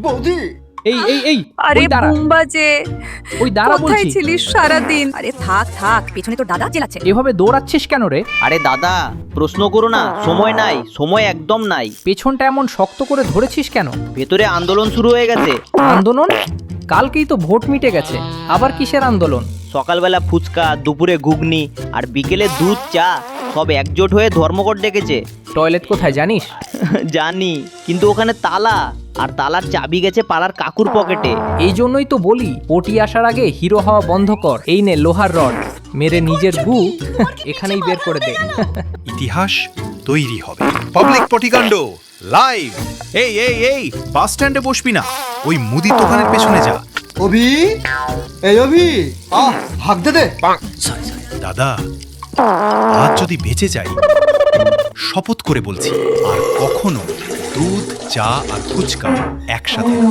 বৌদি, এই এই এই আরে ওই দাঁড়া, বুমবাজে, ওই দাঁড়া কোথায় বলছি। ছিলিস সারাদিন? আরে থাক থাক, পেছনে তোর দাদা চেলাচ্ছে। এভাবে দৌড়াচ্ছিস কেন রে? আরে দাদা, প্রশ্ন করো না, সময় নাই, সময় একদম নাই। পেছনটা এমন শক্ত করে ধরেছিস কেন? ভেতরে আন্দোলন শুরু হয়ে গেছে। আন্দোলন? কালকেই তো ভোট মিটে গেছে, আবার কিসের আন্দোলন? সকালবেলা ফুচকা, দুপুরে ঘুগনি, আর বিকেলে দুধ চা, সব একজোট হয়ে ধর্মঘট ডেকেছে। টয়লেট কোথায় জানিস? জানি, কিন্তু ওখানে তালা, আর তালার চাবি গেছে পাড়ার কাকুর পকেটে। এই জন্যই তো বলি, পটি আসার আগে হিরো হওয়া বন্ধ কর। এই নে লোহার রড, মেরে নিজের গু এখানেই বের করে দে। ইতিহাস তৈরি হবে। পাবলিক পটিকাণ্ড লাইভ। এই এই এই, বাস স্ট্যান্ডে বসবি না, ওই মুদি দোকানের পেছনে যা। অভি, এই অভি, হাঁক দে দে। দাদা, আজ যদি বেঁচে যাই, শপথ করে বলছি আর কখনো দুধ চা আর ফুচকা একসাথে না।